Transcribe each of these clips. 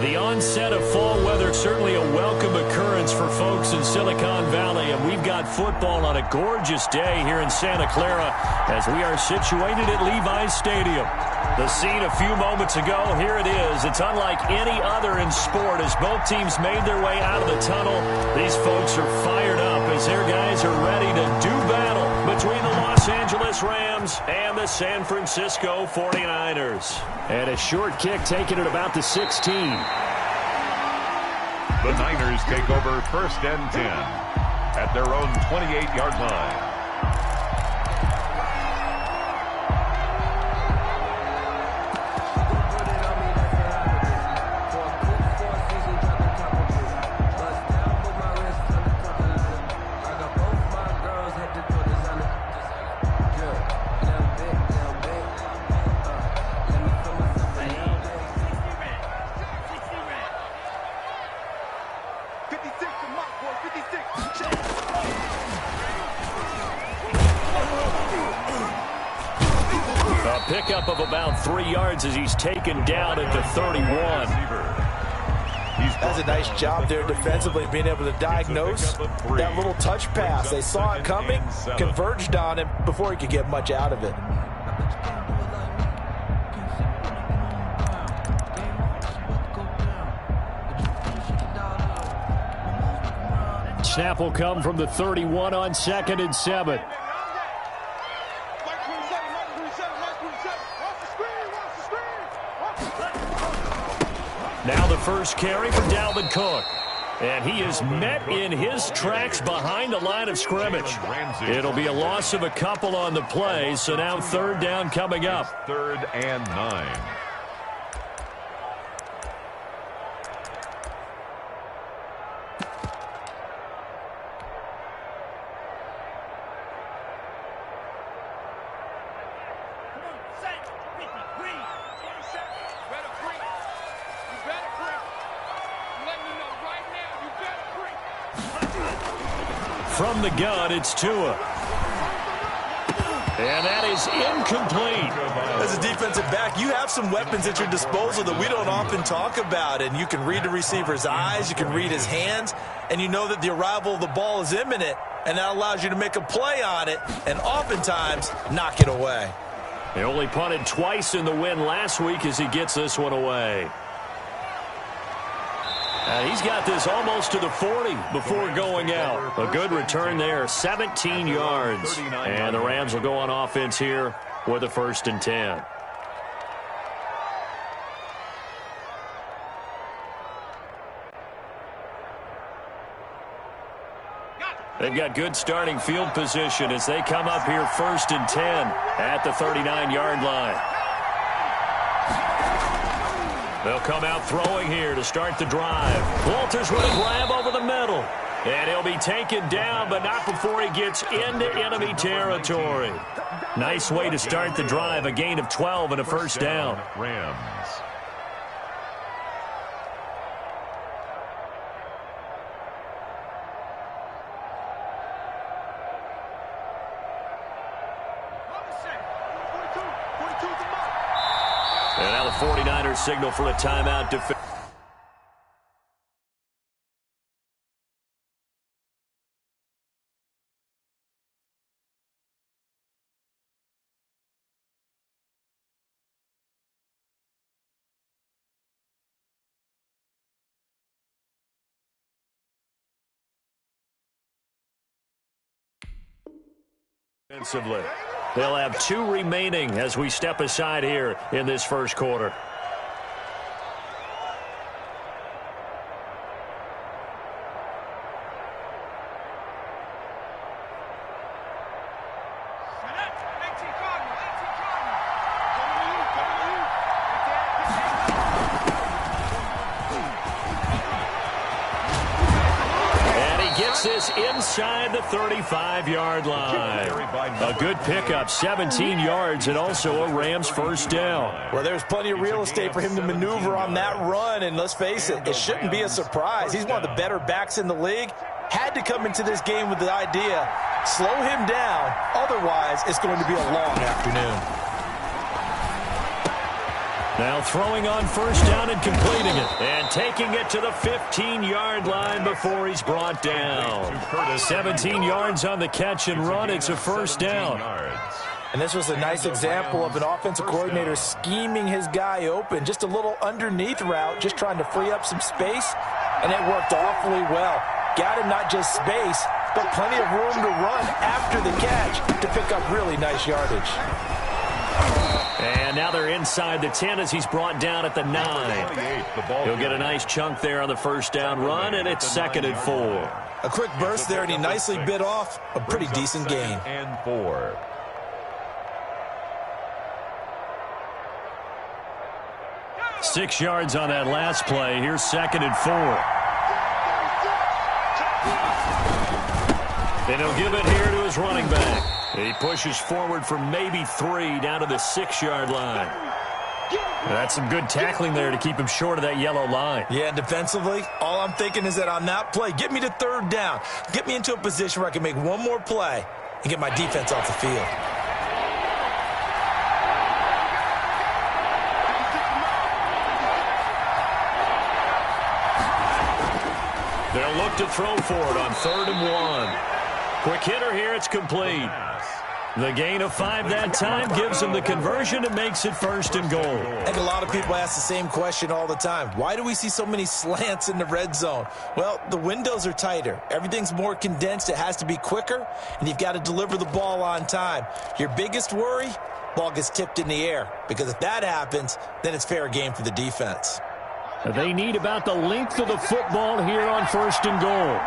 The onset of fall weather, certainly a welcome occurrence for folks in Silicon Valley, and we've got football on a gorgeous day here in Santa Clara as we are situated at Levi's Stadium. The scene a few moments ago, here it is. It's unlike any other in sport as both teams made their way out of the tunnel. These folks are fired up as their guys are ready to do battle between the Los Angeles Rams and the San Francisco 49ers. And a short kick taken at about the 16. The Niners take over 1st and 10 at their own 28-yard line. Pickup of about 3 yards as he's taken down at the 31. That's a nice job there defensively, being able to diagnose that little touch pass. They saw it coming, converged on him before he could get much out of it. Snap will come from the 31 on 2nd and 7. Now the first carry for Dalvin Cook. And he is met in his tracks behind the line of scrimmage. It'll be a loss of a couple on the play, so now 3rd down coming up. 3rd and 9. From the gun, it's Tua. And that is incomplete. As a defensive back, you have some weapons at your disposal that we don't often talk about. And you can read the receiver's eyes, you can read his hands, and you know that the arrival of the ball is imminent. And that allows you to make a play on it and oftentimes knock it away. He only punted twice in the win last week as he gets this one away. And he's got this almost to the 40 before going out. A good return there, 17 yards. And the Rams will go on offense here with a 1st and 10. They've got good starting field position as they come up here 1st and 10 at the 39-yard line. They'll come out throwing here to start the drive. Walters with a grab over the middle. And he'll be taken down, but not before he gets into enemy territory. Nice way to start the drive. A gain of 12 and a 1st down. Rams. And now the 49ers signal for a timeout. Defensively. They'll have 2 remaining as we step aside here in this 1st quarter. This inside the 35-yard line. A good pickup, 17 yards, and also a Rams 1st down. Well, there's plenty of real estate for him to maneuver on that run, and let's face it, it shouldn't be a surprise. He's one of the better backs in the league. Had to come into this game with the idea, slow him down, otherwise it's going to be a long afternoon. Now throwing on first down and completing it. And taking it to the 15-yard line before he's brought down. 17 yards on the catch and run. It's a first down. And this was a nice example of an offensive coordinator scheming his guy open. Just a little underneath route, just trying to free up some space. And it worked awfully well. Got him not just space, but plenty of room to run after the catch to pick up really nice yardage. And now they're inside the 10 as he's brought down at the 9. He'll get a nice chunk there on the first down run, and it's 2nd and 4. A quick burst there, and he nicely bit off a pretty decent gain. And 4. Six yards on that last play. Here's 2nd and 4. And he'll give it here to his running back. He pushes forward for maybe 3 down to the 6-yard line. That's some good tackling there to keep him short of that yellow line. Yeah, and defensively, all I'm thinking is that on that play, get me to 3rd down. Get me into a position where I can make one more play and get my defense off the field. They'll look to throw for it on 3rd and 1. Quick hitter here, it's complete. The gain of 5 that time gives him the conversion and makes it 1st and goal. I think a lot of people ask the same question all the time. Why do we see so many slants in the red zone? Well, the windows are tighter. Everything's more condensed. It has to be quicker, and you've got to deliver the ball on time. Your biggest worry, ball gets tipped in the air, because if that happens, then it's fair game for the defense. They need about the length of the football here on 1st and goal.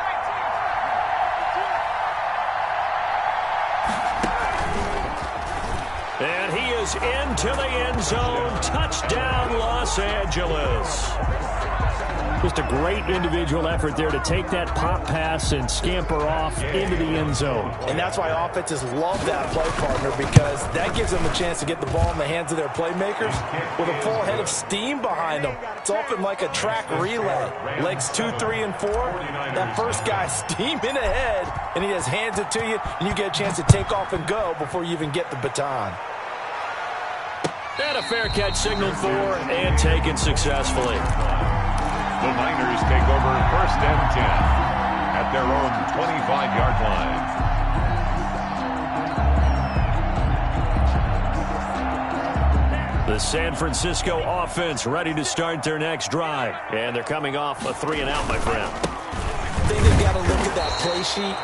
And he is into the end zone. Touchdown, Los Angeles. Just a great individual effort there to take that pop pass and scamper off into the end zone. And that's why offenses love that play partner, because that gives them a chance to get the ball in the hands of their playmakers with a full head of steam behind them. It's often like a track relay. Legs 2, 3, and 4. That first guy steaming ahead, and he just hands it to you, and you get a chance to take off and go before you even get the baton. And a fair catch signaled for and taken successfully. The Niners take over 1st and 10 at their own 25-yard line. The San Francisco offense ready to start their next drive. And they're coming off a 3-and-out, my friend. I think they've got to look at that play sheet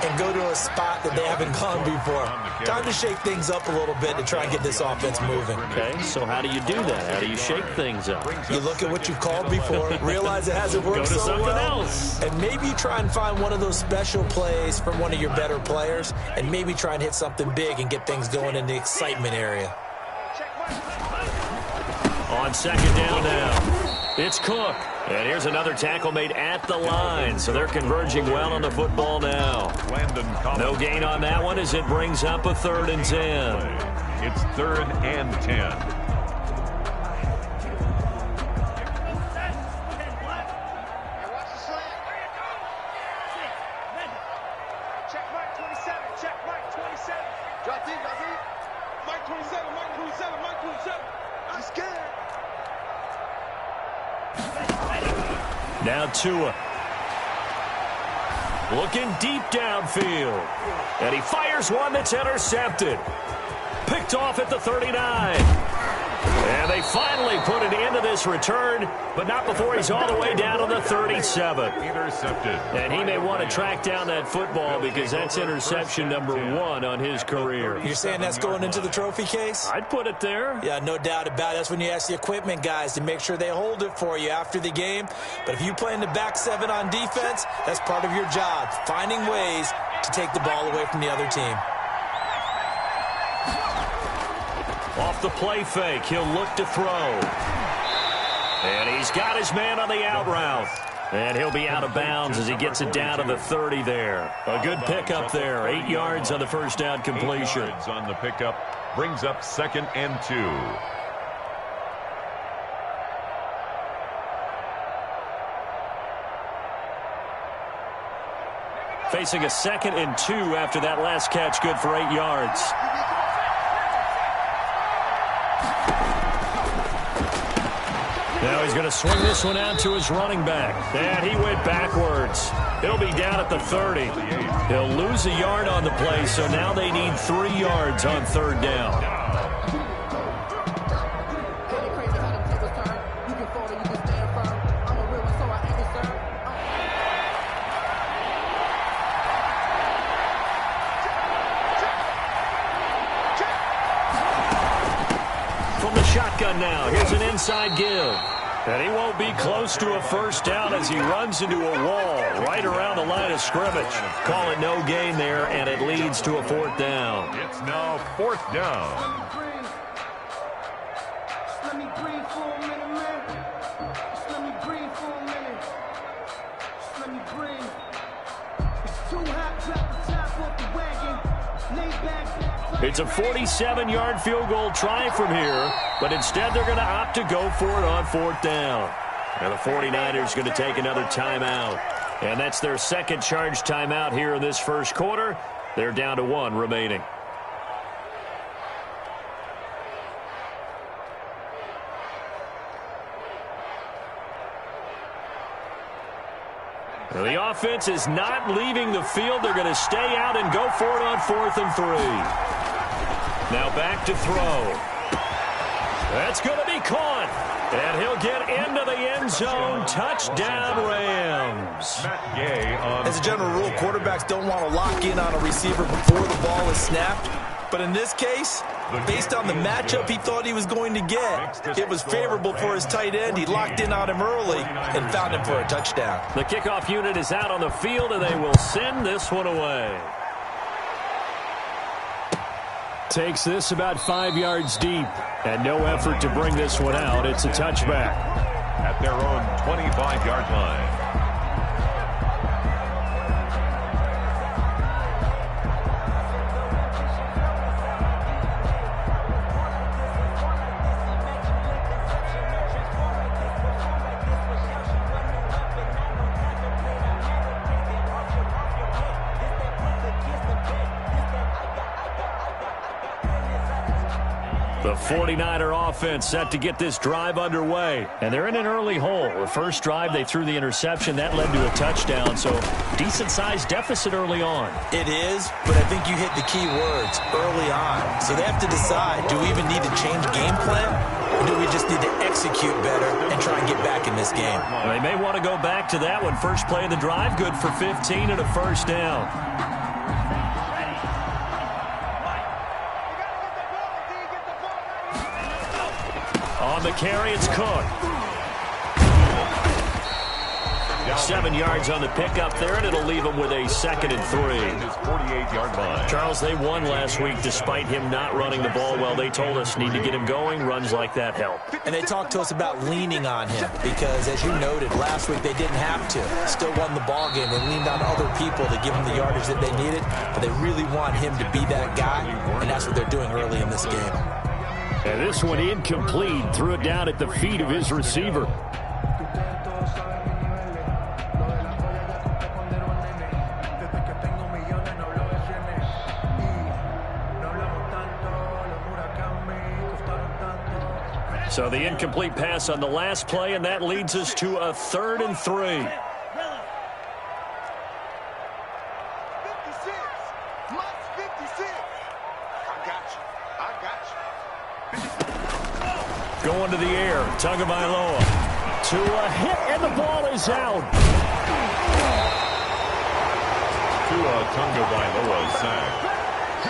and go to a spot that they haven't gone before. Time to shake things up a little bit to try and get this offense moving. Okay, so how do you do that? How do you shake things up? You look at what you've called before, realize it hasn't worked so well, and maybe you try and find one of those special plays from one of your better players, and maybe try and hit something big and get things going in the excitement area. On 2nd down now, it's Cook. And here's another tackle made at the line, so they're converging well on the football now. No gain on that one as it brings up a 3rd and 10. It's 3rd and 10. Now Tua. Looking deep downfield. And he fires one that's intercepted. Picked off at the 39. And they finally put it into this return, but not before he's all the way down to the 37. Intercepted. And he may want to track down that football because that's interception number 1 on his career. You're saying that's going into the trophy case? I'd put it there. Yeah, no doubt about it. That's when you ask the equipment guys to make sure they hold it for you after the game. But if you play in the back 7 on defense, that's part of your job, finding ways to take the ball away from the other team. Off the play fake, he'll look to throw. And he's got his man on the out route. And he'll be out of bounds as he gets it down to the 30 there. A good pickup there. 8 yards on the first down completion. 8 yards on the pickup brings up 2nd and 2. Facing a 2nd and 2 after that last catch, good for 8 yards. Now he's going to swing this one out to his running back. And he went backwards. He'll be down at the 30. He'll lose a yard on the play, so now they need 3 yards on 3rd down. Shotgun now. Here's an inside give. And he won't be close to a 1st down as he runs into a wall right around the line of scrimmage. Call it no gain there, and it leads to a 4th down. It's now 4th down. It's a 47-yard field goal try from here, but instead they're going to opt to go for it on 4th down. And the 49ers going to take another timeout. And that's their 2nd charge timeout here in this 1st quarter. They're down to 1 remaining. Well, the offense is not leaving the field. They're going to stay out and go for it on 4th and 3. Now back to throw. That's going to be caught. And he'll get into the end zone. Touchdown, Rams. As a general rule, quarterbacks don't want to lock in on a receiver before the ball is snapped. But in this case, based on the matchup he thought he was going to get, it was favorable for his tight end. He locked in on him early and found him for a touchdown. The kickoff unit is out on the field, and they will send this one away. Takes this about 5 yards deep, and no effort to bring this one out. It's a touchback. At their own 25-yard line. The 49er offense set to get this drive underway. And they're in an early hole. The first drive, they threw the interception. That led to a touchdown. So decent-sized deficit early on. It is, but I think you hit the key words early on. So they have to decide, do we even need to change game plan? Or do we just need to execute better and try and get back in this game? Well, they may want to go back to that one. First play of the drive, good for 15 and a 1st down. On the carry, it's Cook. 7 yards on the pickup there, and it'll leave him with a 2nd and 3. 48-yard line. Charles, they won last week despite him not running the ball well. They told us need to get him going. Runs like that help. And they talked to us about leaning on him because, as you noted, last week they didn't have to. Still won the ball game. They leaned on other people to give him the yardage that they needed, but they really want him to be that guy, and that's what they're doing early in this game. And this one incomplete. Threw it down at the feet of his receiver. So the incomplete pass on the last play, and that leads us to a 3rd and 3. Going to the air, Tagovailoa to a hit, and the ball is out. Tua Tagovailoa sacked.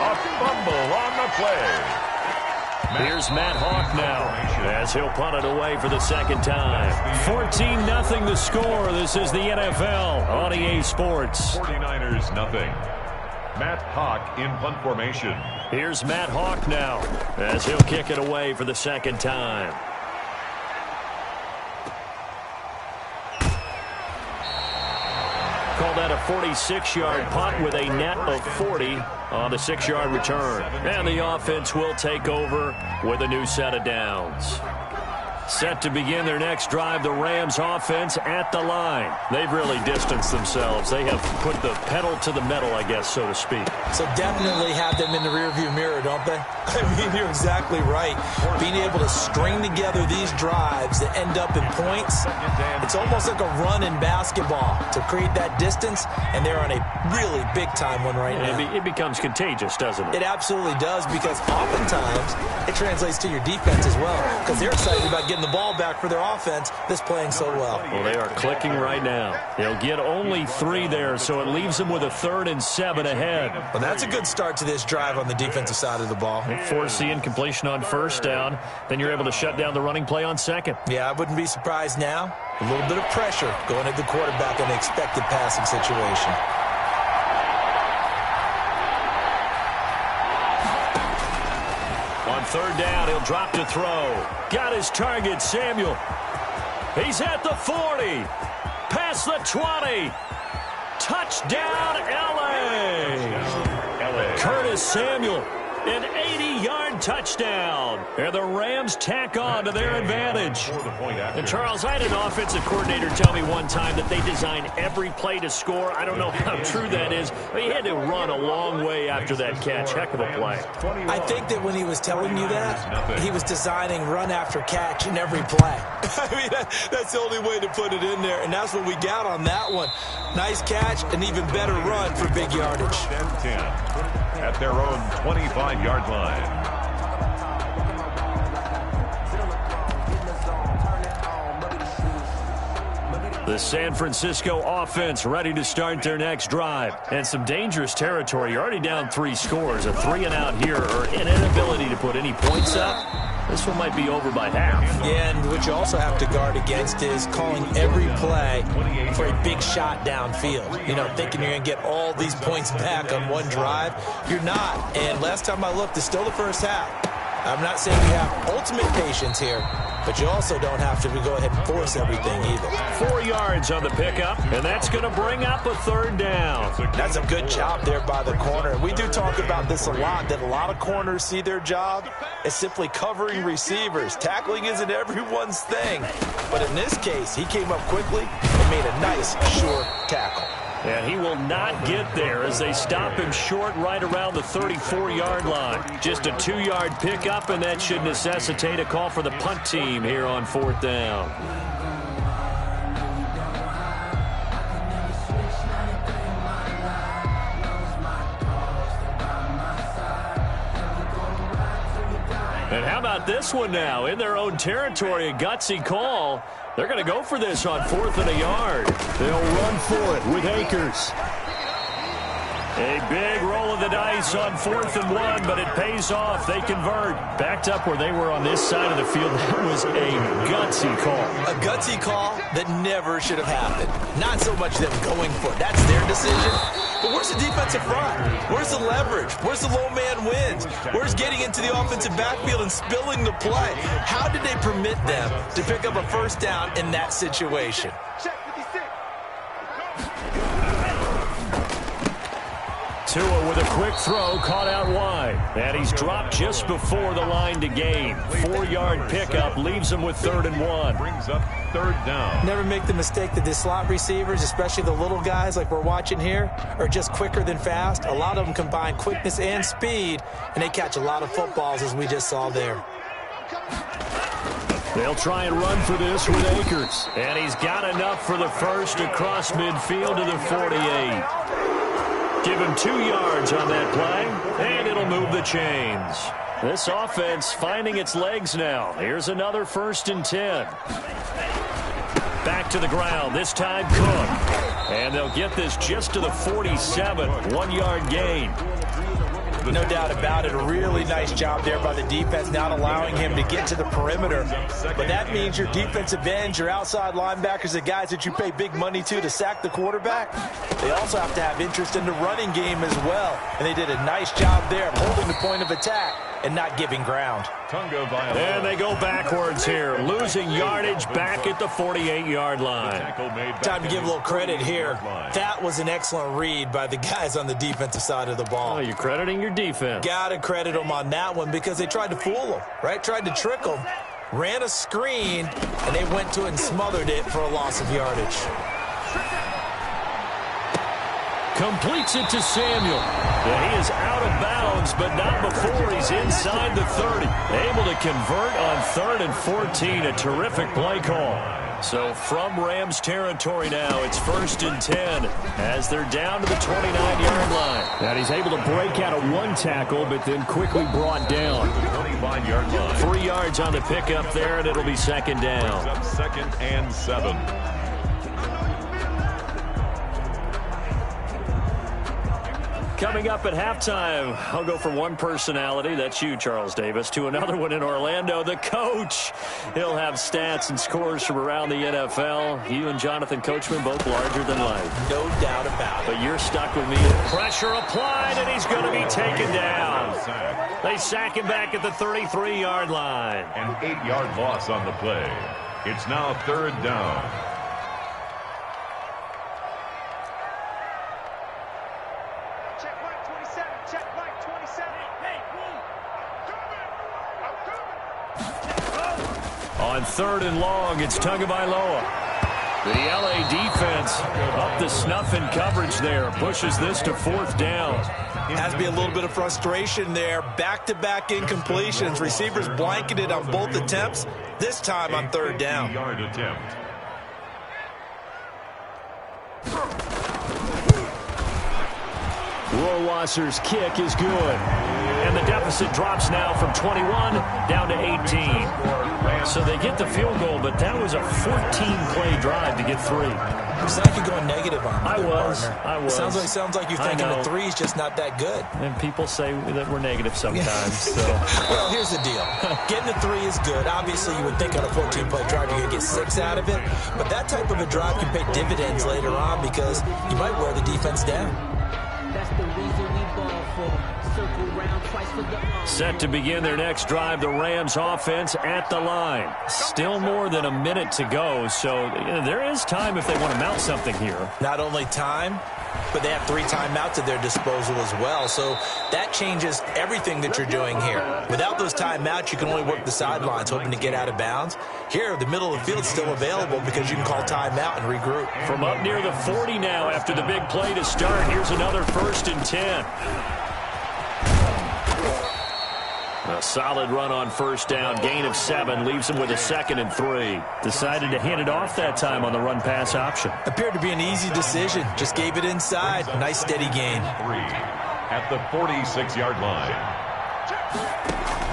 A fumble on the play. Here's Matt Hawk now as he'll punt it away for the 2nd time. 14-0 the score. This is the NFL on EA Sports. 49ers nothing. Matt Hawk in punt formation. Here's Matt Hawk now as he'll kick it away for the 2nd time. Call that a 46-yard punt with a net of 40 on the 6-yard return. And the offense will take over with a new set of downs. Set to begin their next drive, the Rams offense at the line. They've really distanced themselves. They have put the pedal to the metal, I guess, so to speak. So definitely have them in the rearview mirror, don't they? I mean, you're exactly right. Being able to string together these drives that end up in points, it's almost like a run in basketball to create that distance, and they're on a really big-time one right now. It becomes contagious, doesn't it? It absolutely does, because oftentimes it translates to your defense as well, because they're excited about getting the ball back for their offense that's playing so well. Well, they are clicking right now. They'll get only 3 there, so it leaves them with a 3rd and 7 ahead. Well, that's a good start to this drive on the defensive side of the ball. They force the incompletion on 1st down. Then you're able to shut down the running play on 2nd. Yeah, I wouldn't be surprised now. A little bit of pressure going at the quarterback in the expected passing situation. On 3rd down, he'll drop to throw. Got his target, Samuel. He's at the 40. Past the 20. Touchdown, L.A. Curtis Samuel. An 80-yard touchdown. And the Rams tack on to their advantage. And, Charles, I had an offensive coordinator tell me one time that they design every play to score. I don't know how true that is, but he had to run a long way after that catch. Heck of a play. I think that when he was telling you that, he was designing run after catch in every play. I mean, that's the only way to put it in there, and that's what we got on that one. Nice catch, an even better run for big yardage. 10-10 at their own 25-yard line. The San Francisco offense ready to start their next drive. And some dangerous territory. You're already down 3 scores. A 3-and-out here, or an inability to put any points up. This one might be over by half. Yeah, and what you also have to guard against is calling every play for a big shot downfield. You know, thinking you're going to get all these points back on one drive. You're not. And last time I looked, it's still the first half. I'm not saying you have ultimate patience here, but you also don't have to go ahead and force everything either. 4 yards on the pickup, and that's going to bring up a 3rd down. That's a good job there by the corner. We do talk about this a lot, that a lot of corners see their job as simply covering receivers. Tackling isn't everyone's thing. But in this case, he came up quickly and made a nice, sure tackle. And he will not get there as they stop him short right around the 34-yard line. Just a 2-yard pickup, and that should necessitate a call for the punt team here on 4th down. And how about this one now? In their own territory, a gutsy call. They're going to go for this on 4th and a yard. They'll run for it with Akers. A big roll of the dice on 4th and 1, but it pays off. They convert. Backed up where they were on this side of the field. That was a gutsy call. A gutsy call that never should have happened. Not so much them going for it. That's their decision. But where's the defensive front? Where's the leverage? Where's the low man wins? Where's getting into the offensive backfield and spilling the play? How did they permit them to pick up a 1st down in that situation? Tua with a quick throw, caught out wide. And he's dropped just before the line to gain. 4-yard pickup leaves him with 3rd and 1. Brings up 3rd down. Never make the mistake that the slot receivers, especially the little guys like we're watching here, are just quicker than fast. A lot of them combine quickness and speed, and they catch a lot of footballs, as we just saw there. They'll try and run for this with Akers. And he's got enough for the first across midfield to the 48. Give him 2 yards on that play, and it'll move the chains. This offense finding its legs now. Here's another 1st and 10. Back to the ground, this time Cook. And they'll get this just to the 47, 1-yard gain. No doubt about it. A really nice job there by the defense, not allowing him to get to the perimeter. But that means your defensive ends, your outside linebackers, the guys that you pay big money to sack the quarterback, they also have to have interest in the running game as well. And they did a nice job there of holding the point of attack and not giving ground. And they go backwards here, losing yardage back at the 48-yard line. Time to give a little credit here. That was an excellent read by the guys on the defensive side of the ball. Oh, you're crediting your defense. Got to credit them on that one because they tried to fool them, right? Tried to trick them. ran a screen, and they went to it and smothered it for a loss of yardage. Completes it to Samuel. He is out of bounds, but not before he's inside the 30. Able to convert on 3rd and 14. A terrific play call. So from Rams territory now, it's 1st and 10 as they're down to the 29-yard line. And he's able to break out of one tackle, but then quickly brought down. 25-yard line. 3 yards on the pickup there, and it'll be 2nd down. 2nd and 7. Coming up at halftime, I'll go from one personality, that's you, Charles Davis, to another one in Orlando, the coach. He'll have stats and scores from around the NFL. You and Jonathan Coachman both larger than life. No doubt about it. But you're stuck with me. Pressure applied, and he's going to be taken down. They sack him back at the 33-yard line. An 8-yard loss on the play. It's now 3rd down. On 3rd and long, it's Tagovailoa. The LA defense up the snuff in coverage there. Pushes this to 4th down. Has to be a little bit of frustration there. Back-to-back incompletions. Receivers blanketed on both attempts. This time on 3rd down. Yard attempt. Rohrwasser's kick is good. And the deficit drops now from 21 down to 18. So they get the field goal, but that was a 14-play drive to get 3. It's like you're going negative on me. I was. Sounds like you're thinking the 3 is just not that good. And people say that we're negative sometimes. So. Well, here's the deal. Getting a 3 is good. Obviously, you would think on a 14-play drive you're going to get 6 out of it. But that type of a drive can pay dividends later on because you might wear the defense down. That's the reason we ball for. Circle round twice for the Set to begin their next drive, the Rams offense at the line. Still more than a minute to go, so there is time if they want to mount something here. Not only time, but they have 3 timeouts at their disposal as well, so that changes everything that you're doing here. Without those timeouts, you can only work the sidelines, hoping to get out of bounds. Here, the middle of the field is still available because you can call timeout and regroup. From up near the 40 now after the big play to start, here's another 1st and 10. A solid run on 1st down, gain of 7, leaves him with a 2nd and 3. Decided to hand it off that time on the run-pass option. Appeared to be an easy decision. Just gave it inside. Nice steady gain. 3 at the 46-yard line.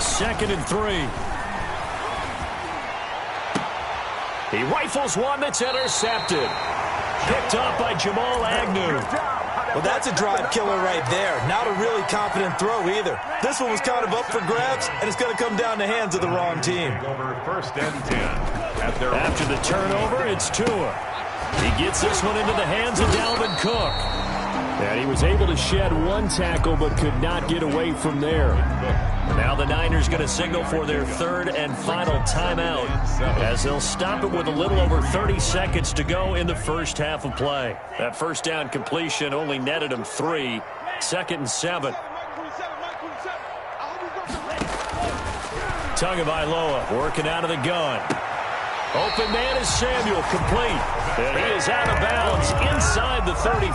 2nd and 3. He rifles one that's intercepted. Picked up by Jamal Agnew. Well, that's a drive killer right there. Not a really confident throw either. This one was kind of up for grabs, and it's going to come down the hands of the wrong team. Over 1st and 10. After the turnover, it's Tua. He gets this one into the hands of Dalvin Cook. And he was able to shed 1 tackle, but could not get away from there. Now the Niners going to signal for their 3rd and final timeout as they'll stop it with a little over 30 seconds to go in the first half of play. That 1st down completion only netted him 3. 2nd and 7. Tagovailoa working out of the gun. Open man is Samuel, complete. And he is out of bounds inside the 30.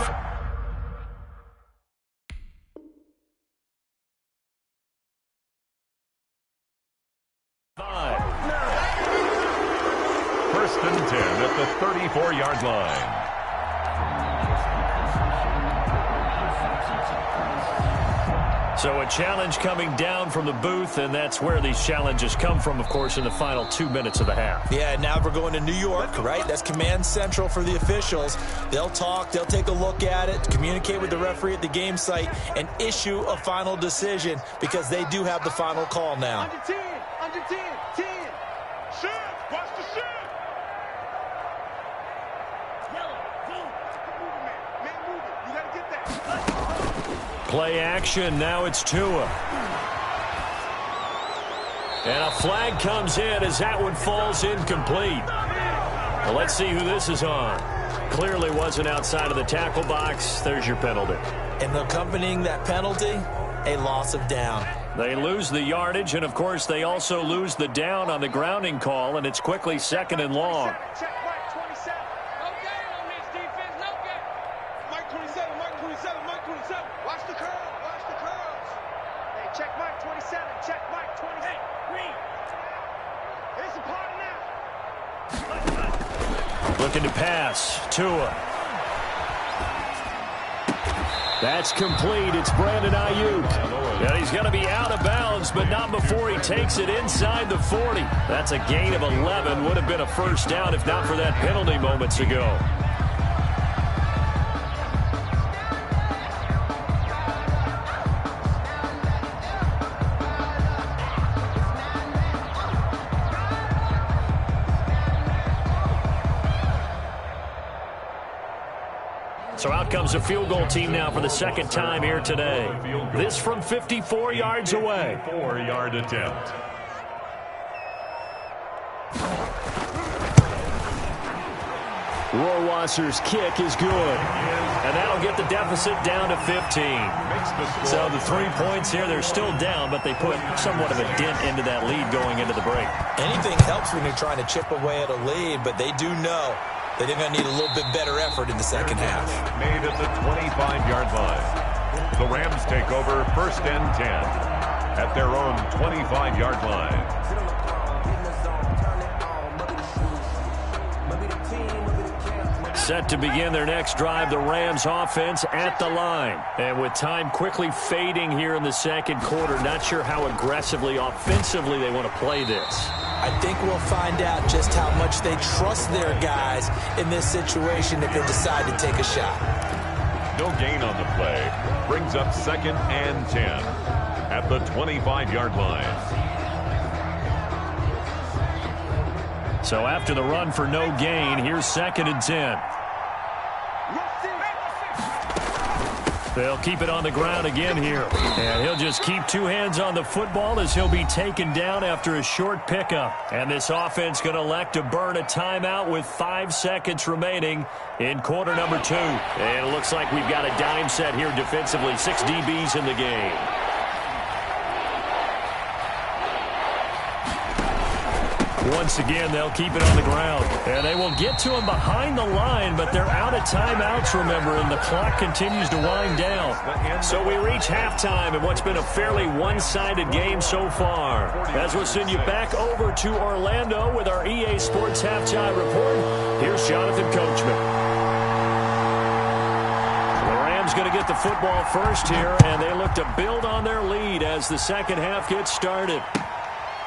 First and 10 at the 34-yard line. So a challenge coming down from the booth, and that's where these challenges come from, of course, in the final 2 minutes of the half. Yeah, now we're going to New York, right? That's command central for the officials. They'll talk, they'll take a look at it, communicate with the referee at the game site, and issue a final decision because they do have the final call now. Under 10, 10. Shoot, watch the shoot. Play action, now it's Tua. And a flag comes in as that one falls incomplete. Well, let's see who this is on. Clearly wasn't outside of the tackle box. There's your penalty. And accompanying that penalty, a loss of down. They lose the yardage, and, of course, they also lose the down on the grounding call, and it's quickly 2nd and long. Check Mike 27. No gain on this defense. No gain. Mike 27. Mike 27. Mike 27. Watch the curve. Watch the curves. Hey, check Mike 27. Check Mike 27. Hey, Green. Here's the party now. Looking to pass. Tua. That's complete. It's Brandon Ayuk. And he's going to be out of bounds, but not before he takes it inside the 40. That's a gain of 11. Would have been a first down if not for that penalty moments ago. So out comes a field goal team now for the second time here today. This from 54 yards away. 4-yard attempt. Rohrwasser's kick is good. And that'll get the deficit down to 15. So the 3 points here, they're still down, but they put somewhat of a dent into that lead going into the break. Anything helps when you're trying to chip away at a lead, but they do know that they're going to need a little bit better effort in the second half. Made at the 25-yard line. The Rams take over 1st and 10 at their own 25-yard line. Set to begin their next drive, the Rams offense at the line. And with time quickly fading here in the second quarter, not sure how aggressively, offensively they want to play this. I think we'll find out just how much they trust their guys in this situation if they decide to take a shot. No gain on the play. Brings up 2nd and 10 at the 25-yard line. So after the run for no gain, here's 2nd and 10. They'll keep it on the ground again here. And he'll just keep 2 hands on the football as he'll be taken down after a short pickup. And this offense going to elect to burn a timeout with 5 seconds remaining in quarter number 2. And it looks like we've got a dime set here defensively. 6 DBs in the game. Once again, they'll keep it on the ground. And they will get to him behind the line, but they're out of timeouts, remember, and the clock continues to wind down. So we reach halftime in what's been a fairly one-sided game so far. As we'll send you back over to Orlando with our EA Sports Halftime Report, here's Jonathan Coachman. The Rams going to get the football first here, and they look to build on their lead as the second half gets started.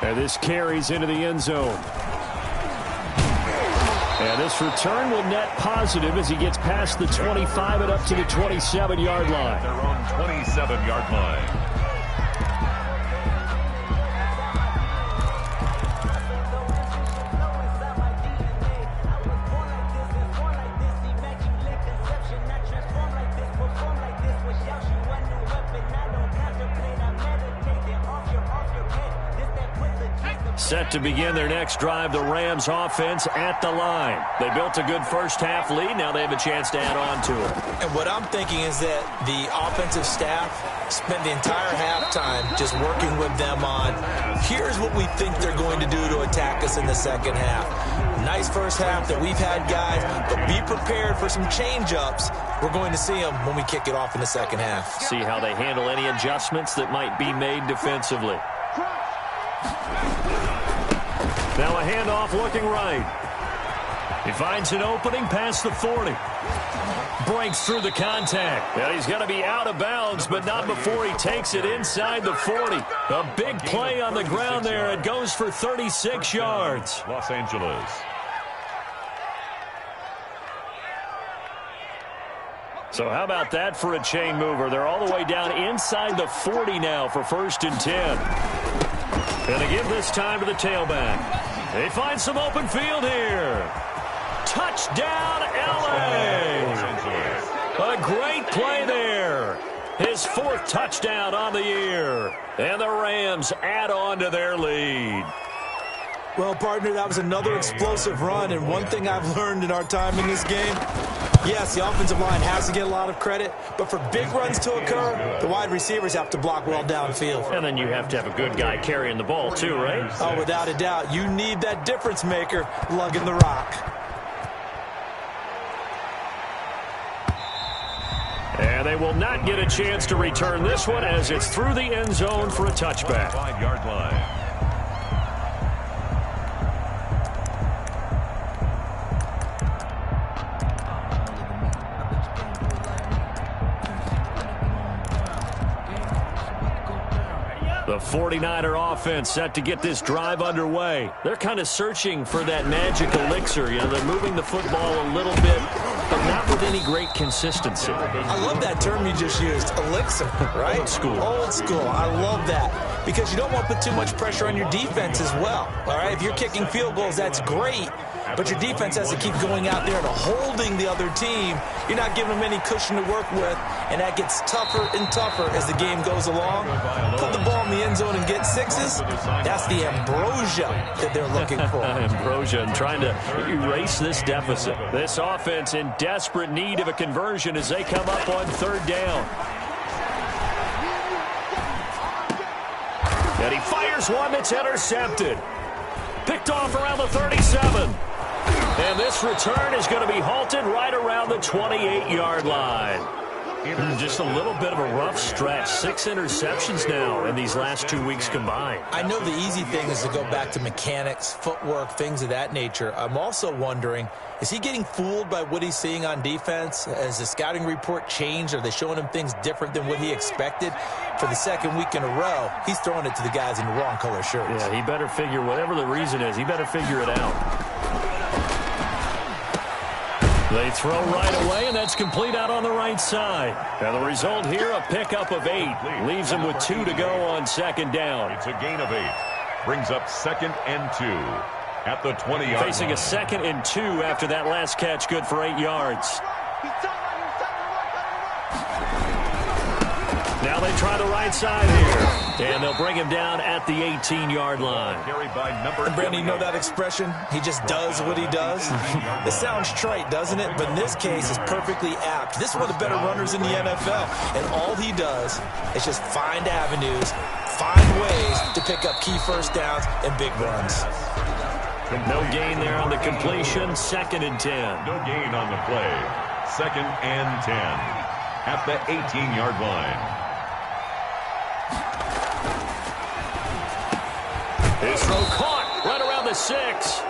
And this carries into the end zone. And this return will net positive as he gets past the 25 and up to the 27-yard line. Their own 27-yard line. Set to begin their next drive, the Rams offense at the line. They built a good first half lead. Now they have a chance to add on to it. And what I'm thinking is that the offensive staff spent the entire halftime just working with them on, here's what we think they're going to do to attack us in the second half. Nice first half that we've had, guys, but be prepared for some change-ups. We're going to see them when we kick it off in the second half. See how they handle any adjustments that might be made defensively. Now a handoff looking right. He finds an opening past the 40. Breaks through the contact. And he's going to be out of bounds, but not before he takes it inside the 40. A big play on the ground there. It goes for 36 yards. Los Angeles. So how about that for a chain mover? They're all the way down inside the 40 now for 1st and 10. And they give this time to the tailback. They find some open field here. Touchdown, L.A. A great play there. His 4th touchdown on the year. And the Rams add on to their lead. Well, partner, that was another explosive run. And one thing I've learned in our time in this game, Yes, the offensive line has to get a lot of credit, but for big runs to occur, the wide receivers have to block well downfield. And then you have to have a good guy carrying the ball too, right? Oh, without a doubt. You need that difference maker lugging the rock. And they will not get a chance to return this one as it's through the end zone for a touchback. 5-yard line. The 49er offense set to get this drive underway. They're kind of searching for that magic elixir. You know, they're moving the football a little bit, but not with any great consistency. I love that term you just used, elixir, right? Old school. Old school. I love that because you don't want to put too much pressure on your defense as well, all right? If you're kicking field goals, that's great, but your defense has to keep going out there and holding the other team. You're not giving them any cushion to work with, and that gets tougher and tougher as the game goes along. Put the ball in the end zone and get sixes. That's the ambrosia that they're looking for. Ambrosia and trying to erase this deficit. This offense in desperate need of a conversion as they come up on third down. And he fires one that's intercepted. Picked off around the 37. And this return is going to be halted right around the 28-yard line. Just a little bit of a rough stretch. 6 interceptions now in these last 2 weeks combined. I know the easy thing is to go back to mechanics, footwork, things of that nature. I'm also wondering, is he getting fooled by what he's seeing on defense? Has the scouting report changed? Are they showing him things different than what he expected? For the second week in a row, he's throwing it to the guys in the wrong color shirts. Yeah, he better figure, whatever the reason is, he better figure it out. They throw right away, and that's complete out on the right side. And the result here, a pickup of 8. Leaves them with 2 to go on second down. It's a gain of 8. Brings up 2nd and 2 at the 20-yard line. Facing a 2nd and 2 after that last catch, good for 8 yards. Now they try the right side here. And they'll bring him down at the 18-yard line. And Brandon, you know that expression? He just does what he does? It sounds trite, doesn't it? But in this case, it's perfectly apt. This is one of the better runners in the NFL. And all he does is just find avenues, find ways to pick up key first downs and big runs. No gain there on the completion. 2nd and 10. No gain on the play. 2nd and 10 at the 18-yard line. This throw caught right around the 6.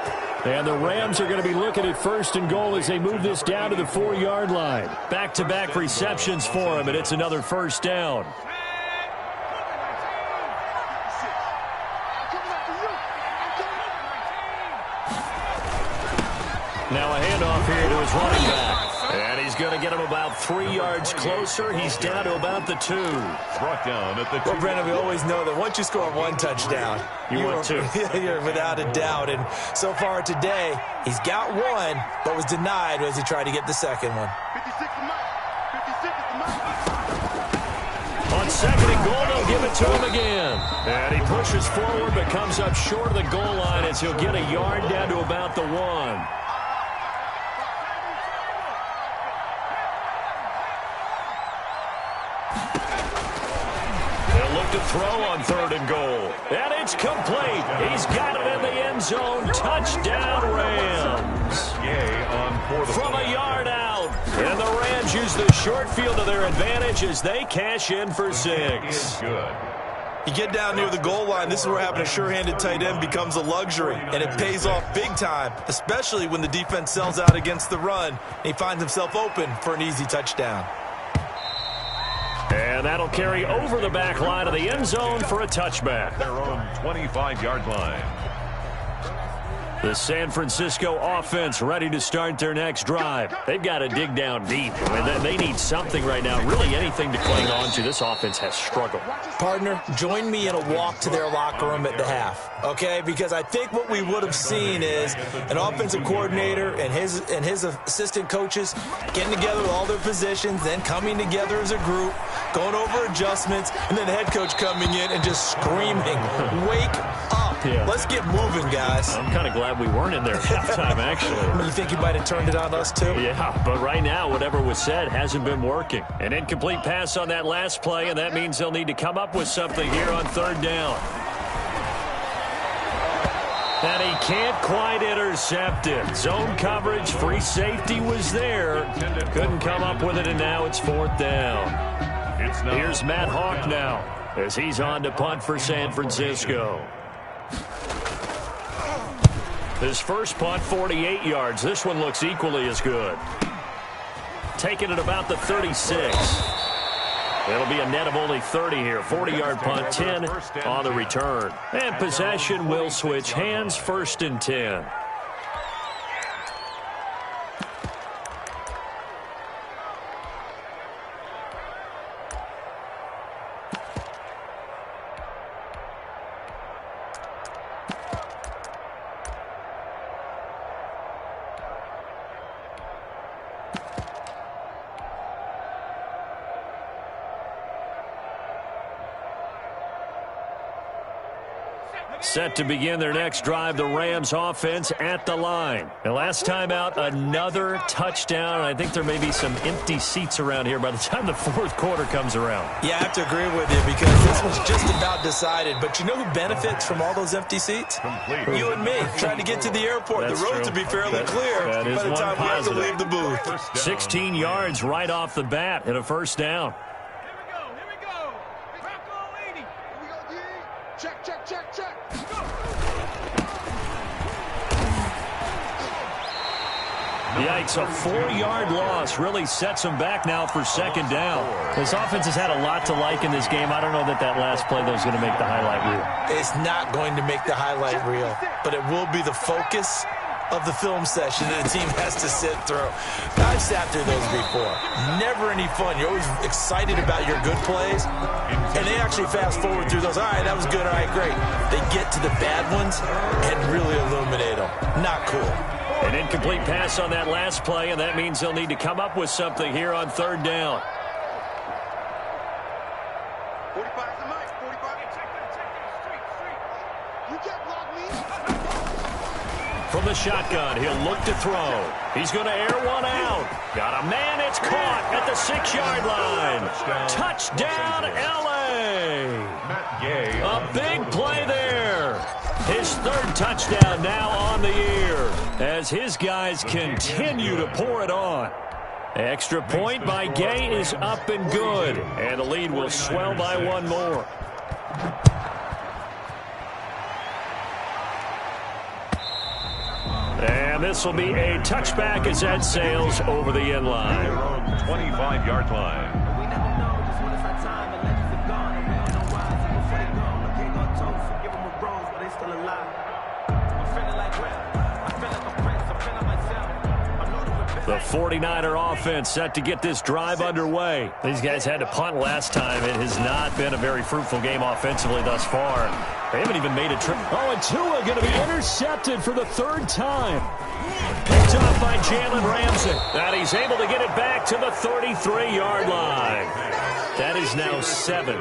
And the Rams are going to be looking at 1st and goal as they move this down to the 4-yard line. Back-to-back receptions for him, and it's another 1st down. Now a handoff here to his running back. And he's going to get him about 3 yards closer. He's down to about the 2. Brought down at the 2. Well, Brandon, we always know that once you score 1 touchdown, want 2. You're without a doubt. And so far today, he's got 1, but was denied as he tried to get the second one. 56 to Mike. 56 to Mike. On 2nd and goal, they'll give it to him again. And he pushes forward but comes up short of the goal line as he'll get a yard down to about the 1. To throw on 3rd and goal. And it's complete. He's got it in the end zone. Touchdown, Rams. Yay on 4th. From a yard out. And the Rams use the short field to their advantage as they cash in for 6. Good. You get down near the goal line, this is where having a sure-handed tight end becomes a luxury, and it pays off big time, especially when the defense sells out against the run, and he finds himself open for an easy touchdown. And that'll carry over the back line of the end zone for a touchback. Their own 25-yard line. The San Francisco offense ready to start their next drive. They've got to dig down deep. I mean, they need something right now, really anything to cling on to. This offense has struggled. Partner, join me in a walk to their locker room at the half, okay? Because I think what we would have seen is an offensive coordinator and his assistant coaches getting together with all their positions, then coming together as a group, going over adjustments, and then the head coach coming in and just screaming, "Wake up." Yeah. Let's get moving, guys. I'm kind of glad we weren't in there at halftime, actually. You think you might have turned it on us, too? Yeah, but right now, whatever was said hasn't been working. An incomplete pass on that last play, and that means they'll need to come up with something here on third down. And he can't quite intercept it. Zone coverage, free safety was there. Couldn't come up with it, and now it's fourth down. Here's Matt Hawk now as he's on to punt for San Francisco. His first punt, 48 yards. This one looks equally as good. Taking it about the 36. It'll be a net of only 30 here. 40-yard punt, 10 on the return. And possession will switch hands, 1st and 10. Set to begin their next drive, the Rams offense at the line. And last time out, another touchdown. I think there may be some empty seats around here by the time the fourth quarter comes around. Yeah, I have to agree with you because this was just about decided. But you know who benefits from all those empty seats? You and me, trying to get to the airport. That's the roads true. will be fairly clear by the time we have to positive. leave the booth. 16 yards right off the bat and a first down. Yikes, a 4-yard loss really sets them back now for second down. This offense has had a lot to like in this game. I don't know that last play, though, is going to make the highlight reel. It's not going to make the highlight reel, but it will be the focus of the film session that the team has to sit through. I've sat through those before. Never any fun. You're always excited about your good plays, and they actually fast forward through those. All right, that was good. All right, great. They get to the bad ones and really illuminate them. Not cool. An incomplete pass on that last play, and that means they'll need to come up with something here on third down. 45 is the mic. 45. Check that. You can't block me. From the shotgun, he'll look to throw. He's going to air one out. Got a man, it's caught at the 6-yard line. Touchdown, L.A. A big play there. His third touchdown now on the year as his guys continue to pour it on. Extra point by Gay is up and good, and the lead will swell by one more. And this will be a touchback as that sails over the end line. Their own 25-yard line. We never know just when it's our time and legends are gone and we all know why. So before they gone, I can't go toast and give them a rose, but they still alive. I'm feeling like rap. I feel like a prince. I'm feeling myself. I know The 49er offense set to get this drive underway. These guys had to punt last time. It has not been a very fruitful game offensively thus far. They haven't even made a trip. Oh, and Tua going to be intercepted for the third time. Picked off by Jalen Ramsey. And he's able to get it back to the 33-yard line. That is now seven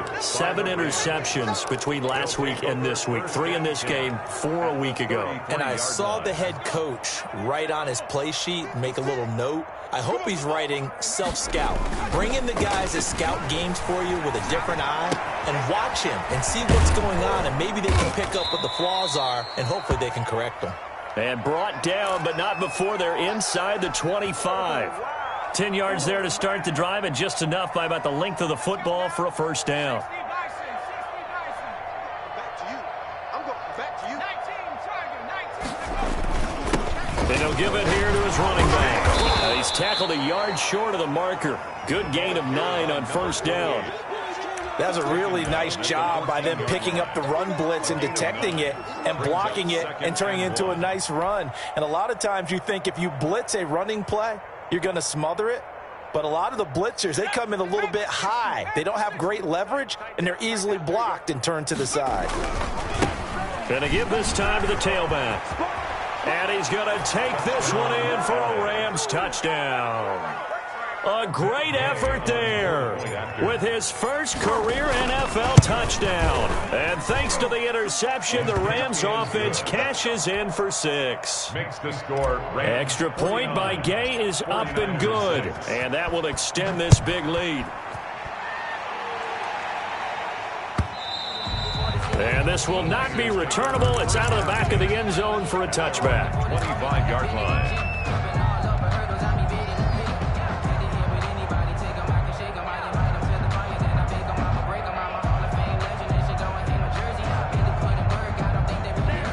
interceptions between last week and this week. 3 in this game, 4 a week ago. And I saw the head coach write on his play sheet, make a little note. I hope he's writing self-scout. Bring in the guys that scout games for you with a different eye and watch him and see what's going on, and maybe they can pick up what the flaws are, and hopefully they can correct them. And brought down, but not before they're inside the 25. 10 yards there to start the drive, and just enough by about the length of the football for a first down. Back to you. I'm going back to you. 19, And he'll give it here to his running back. He's tackled a yard short of the marker. Good gain of 9 on first down. That was a really nice job by them picking up the run blitz and detecting it and blocking it and turning it into a nice run. And a lot of times you think if you blitz a running play, you're going to smother it. But a lot of the blitzers, they come in a little bit high. They don't have great leverage, and they're easily blocked and turned to the side. Going to give this time to the tailback. And he's going to take this one in for a Rams touchdown. A great effort there with his first career NFL touchdown. And thanks to the interception, the Rams offense cashes in for 6. Makes the score. Extra point by Gay is up and good. And that will extend this big lead. And this will not be returnable. It's out of the back of the end zone for a touchback. 25-yard line.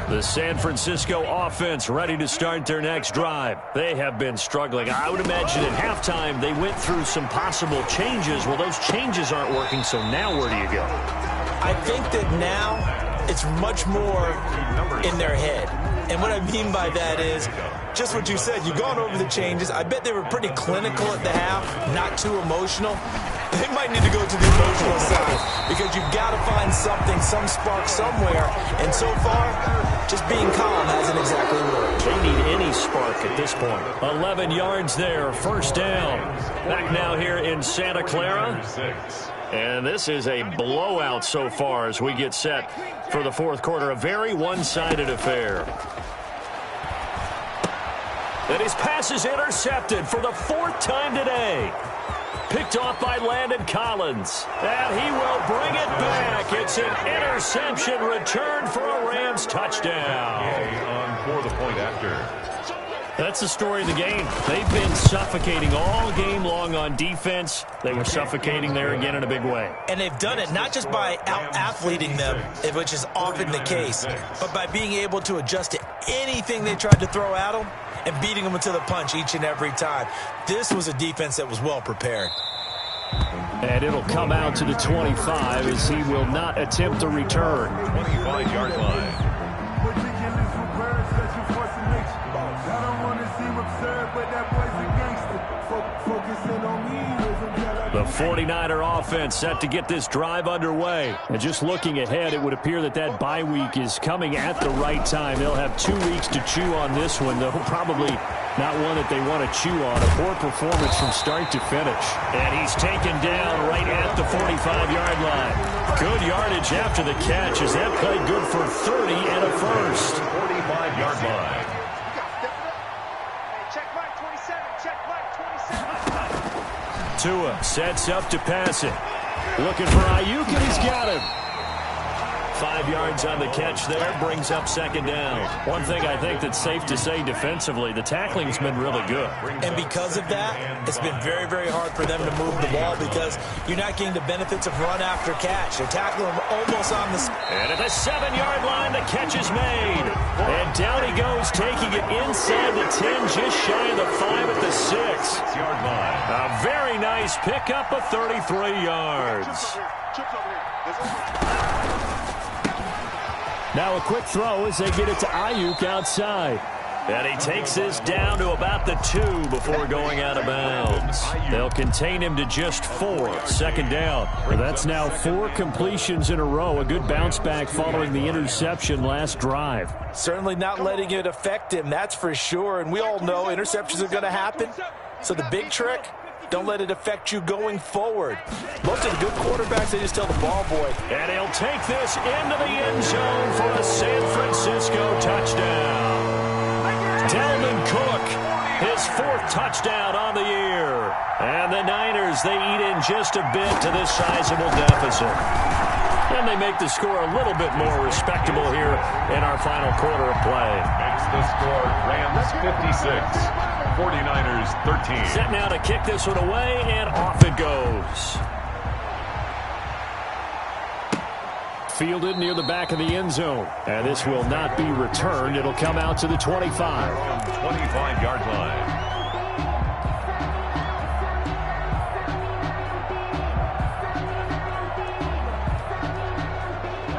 The San Francisco offense ready to start their next drive. They have been struggling. I would imagine at halftime they went through some possible changes. Well, those changes aren't working, so now where do you go? I think that now it's much more in their head. And what I mean by that is just what you said. You've gone over the changes. I bet they were pretty clinical at the half, not too emotional. They might need to go to the emotional side because you've got to find something, some spark somewhere. And so far, just being calm hasn't exactly worked. They need any spark at this point. 11 yards there, first down. Back now here in Santa Clara. And this is a blowout so far as we get set for the fourth quarter. A very one-sided affair. And his pass is intercepted for the 4th time today. Picked off by Landon Collins. And he will bring it back. It's an interception return for a Rams touchdown. For the point after. That's the story of the game. They've been suffocating all game long on defense. They were suffocating there again in a big way. And they've done it not just by out-athleting them, which is often the case, but by being able to adjust to anything they tried to throw at them and beating them into the punch each and every time. This was a defense that was well prepared. And it'll come out to the 25 as he will not attempt a return. 25-yard line. The 49er offense set to get this drive underway. And just looking ahead, it would appear that bye week is coming at the right time. They'll have 2 weeks to chew on this one, though probably not one that they want to chew on. A poor performance from start to finish. And he's taken down right at the 45-yard line. Good yardage after the catch as that played good for 30 and a first. 45-yard line. Tua sets up to pass it. Looking for Ayuk, and he's got him. 5 yards on the catch there, brings up second down. One thing I think that's safe to say defensively, the tackling's been really good. And because of that, it's been very, very hard for them to move the ball because you're not getting the benefits of run after catch. They're tackling them almost on the... And at the 7-yard line, the catch is made. And down he goes, taking it inside the 10, just shy of the 5 at the 6-yard line. A very nice pickup of 33 yards. Now a quick throw as they get it to Ayuk outside. And he takes this down to about the 2 before going out of bounds. They'll contain him to just 4. Second down. That's now 4 completions in a row. A good bounce back following the interception last drive. Certainly not letting it affect him, that's for sure. And we all know interceptions are going to happen. So the big trick, don't let it affect you going forward. Most of the good quarterbacks, they just tell the ball boy. And he'll take this into the end zone for a San Francisco touchdown. Dalvin Cook, his 4th touchdown on the year. And the Niners, they eat in just a bit to this sizable deficit. And they make the score a little bit more respectable here in our final quarter of play. Makes the score Rams 56, 49ers 13. Set now to kick this one away, and off it goes. Fielded near the back of the end zone. And this will not be returned. It'll come out to the 25. 25-yard line.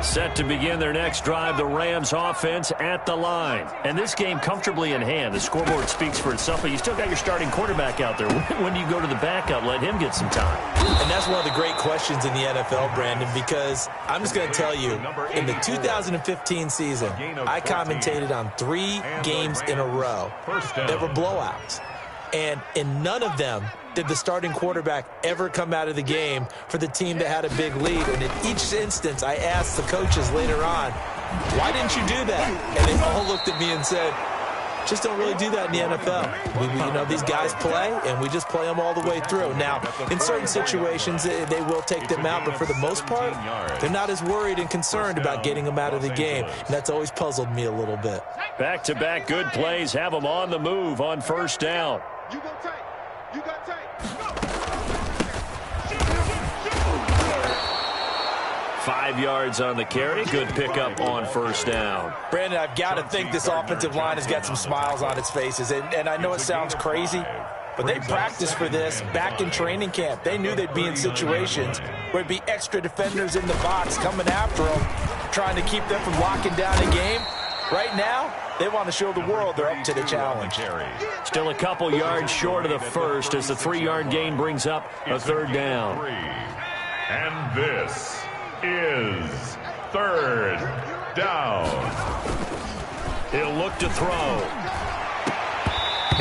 Set to begin their next drive, the Rams offense at the line. And this game comfortably in hand. The scoreboard speaks for itself, but you still got your starting quarterback out there. When do you go to the backup? Let him get some time. And that's one of the great questions in the NFL, Brandon, because I'm just going to tell you, in the 2015 season, I commentated on 3 games in a row that were blowouts. And in none of them did the starting quarterback ever come out of the game for the team that had a big lead. And in each instance, I asked the coaches later on, why didn't you do that? And they all looked at me and said, just don't really do that in the NFL. These guys play, and we just play them all the way through. Now, in certain situations, they will take them out, but for the most part, they're not as worried and concerned about getting them out of the game, and that's always puzzled me a little bit. Back-to-back good plays have them on the move on first down. You go tight. You got tight. Go. 5 yards on the carry. Good pickup on first down. Brandon, I've got to think this offensive line has got some smiles on its faces. And I know it sounds crazy, but they practiced for this back in training camp. They knew they'd be in situations where it'd be extra defenders in the box coming after them, trying to keep them from locking down a game. Right now, they want to show the world they're up to the challenge. Still a couple yards short of the first as the 3-yard gain brings up a third down. And this is third down. He'll look to throw.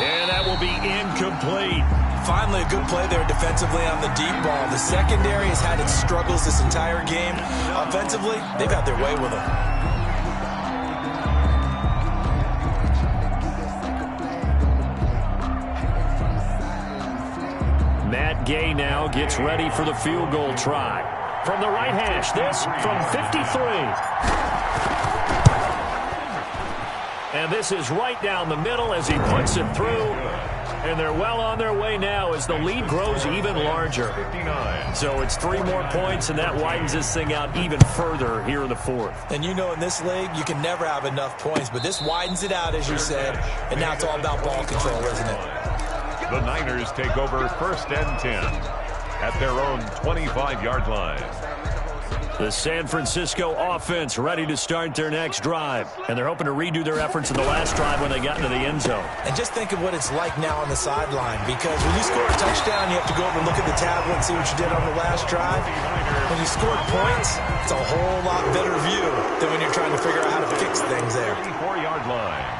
And that will be incomplete. Finally, a good play there defensively on the deep ball. The secondary has had its struggles this entire game. Offensively, they've had their way with them. Matt Gay now gets ready for the field goal try. From the right hash, this from 53. And this is right down the middle as he puts it through. And they're well on their way now as the lead grows even larger. 59. So it's 3 more points, and that widens this thing out even further here in the fourth. And you know in this league, you can never have enough points, but this widens it out, as you said, and now it's all about ball control, isn't it? The Niners take over first and 10 at their own 25-yard line. The San Francisco offense ready to start their next drive. And they're hoping to redo their efforts in the last drive when they got into the end zone. And just think of what it's like now on the sideline, because when you score a touchdown, you have to go over and look at the tablet and see what you did on the last drive. When you scored points, it's a whole lot better view than when you're trying to figure out how to fix things there. 34-yard line.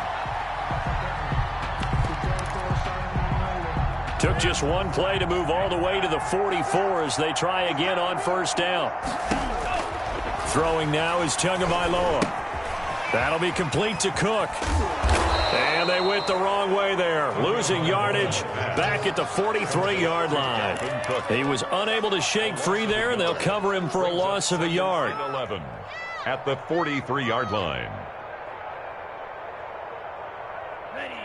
Took just one play to move all the way to the 44 as they try again on first down. Throwing now is Tagovailoa. That'll be complete to Cook. And they went the wrong way there. Losing yardage back at the 43-yard line. He was unable to shake free there, and they'll cover him for a loss of a yard. 11 at the 43-yard line.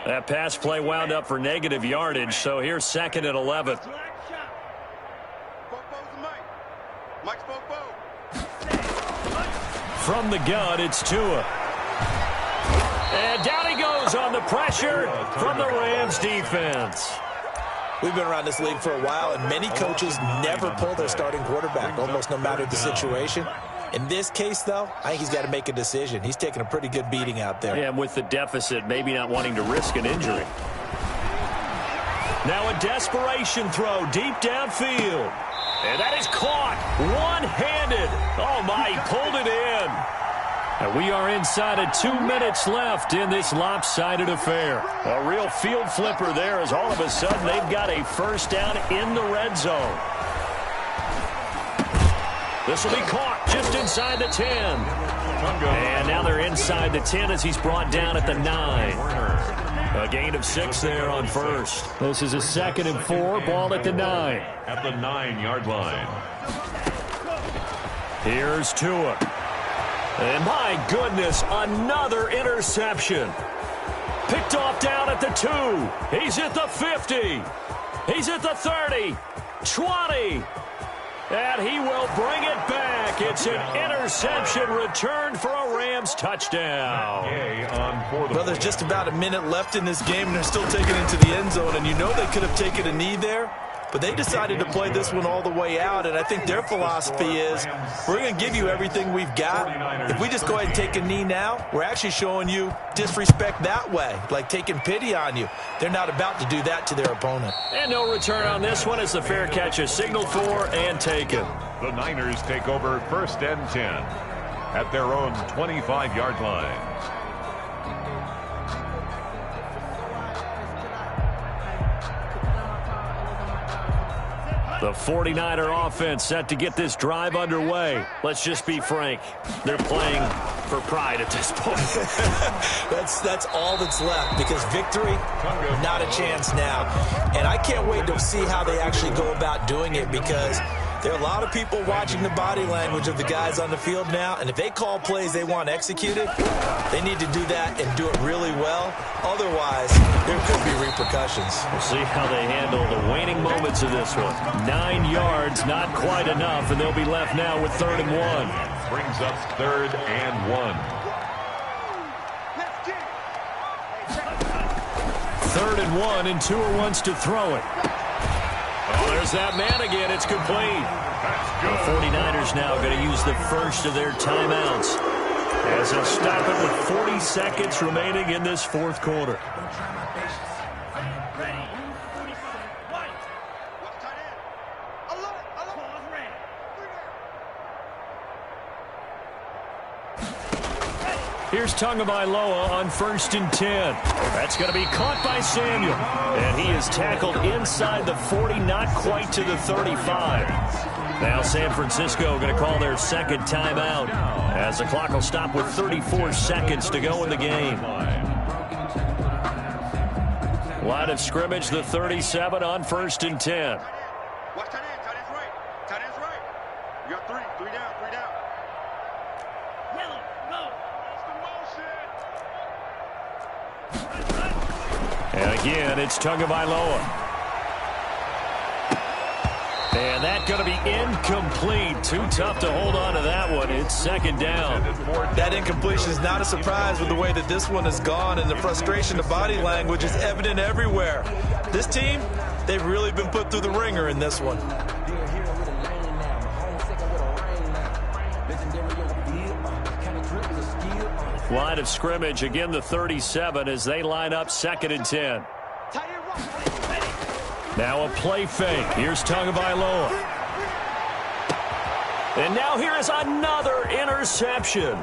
That pass play wound up for negative yardage, so here's second and 11. From the gun, it's Tua. And down he goes on the pressure from the Rams defense. We've been around this league for a while, and many coaches never pull their starting quarterback, almost no matter the situation. In this case, though, I think he's got to make a decision. He's taking a pretty good beating out there. Yeah, and with the deficit, maybe not wanting to risk an injury. Now a desperation throw deep downfield. And that is caught one-handed. Oh, my, he pulled it in. And we are inside of 2 minutes left in this lopsided affair. A real field flipper there as all of a sudden they've got a first down in the red zone. This will be caught just inside the 10. And now they're inside the 10 as he's brought down at the 9. A gain of 6 there on first. This is a 2nd and 4, ball at the 9. At the 9-yard line. Here's Tua. And my goodness, another interception. Picked off down at the 2. He's at the 50. He's at the 30. 20. And he will bring it back. It's an interception returned for a Rams touchdown. Well, there's just about a minute left in this game, and they're still taking it to the end zone. And you know they could have taken a knee there, but they decided to play this one all the way out. And I think their philosophy is, we're going to give you everything we've got. If we just go ahead and take a knee now, we're actually showing you disrespect that way, like taking pity on you. They're not about to do that to their opponent. And no return on this one as the fair catch is signaled for and taken. The Niners take over first and 10 at their own 25-yard line. The 49er offense set to get this drive underway. Let's just be frank. They're playing for pride at this point. That's all that's left, because victory, not a chance now. And I can't wait to see how they actually go about doing it, because there are a lot of people watching the body language of the guys on the field now, and if they call plays they want executed, they need to do that and do it really well. Otherwise, there could be repercussions. We'll see how they handle the waning moments of this one. 9 yards, not quite enough, and they'll be left now with 3rd and 1. Brings up 3rd and 1. 3rd and 1, and Tua wants to throw it. Oh, there's that man again. It's complete. The 49ers now going to use the first of their timeouts as they'll stop it with 40 seconds remaining in this 4th quarter. Here's Tagovailoa on 1st and 10. That's going to be caught by Samuel. And he is tackled inside the 40, not quite to the 35. Now San Francisco going to call their 2nd timeout, as the clock will stop with 34 seconds to go in the game. Line of scrimmage, the 37 on 1st and 10. Watch tight end. Tight end's right. Tight end's right. You got 3. 3 down. 3 down. Yellow, go. And again, it's Tagovailoa. And that's going to be incomplete. Too tough to hold on to that one. It's 2nd down. That incompletion is not a surprise with the way that this one has gone, and the frustration, the body language is evident everywhere. This team, they've really been put through the ringer in this one. Line of scrimmage, again the 37 as they line up 2nd and 10. Now a play fake. Here's Tagovailoa. And now here is another interception.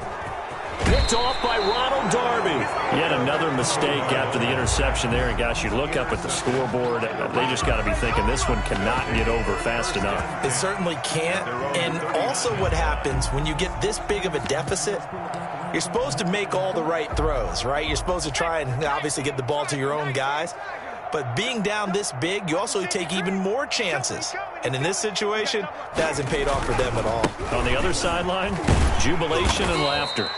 Picked off by Ronald Darby. Yet another mistake after the interception there. And gosh, you look up at the scoreboard, they just got to be thinking this one cannot get over fast enough. It certainly can't. And also what happens when you get this big of a deficit, you're supposed to make all the right throws, right? You're supposed to try and obviously get the ball to your own guys. But being down this big, you also take even more chances. And in this situation, that hasn't paid off for them at all. On the other sideline, jubilation and laughter.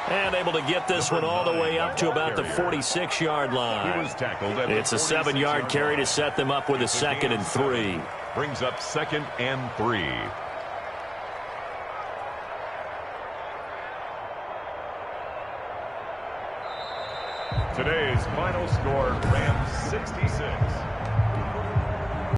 And able to get this one all the way up to about the 46-yard line. It's a 7-yard carry to set them up with a 2nd and 3. Brings up 2nd and 3. Today's final score, Rams 66,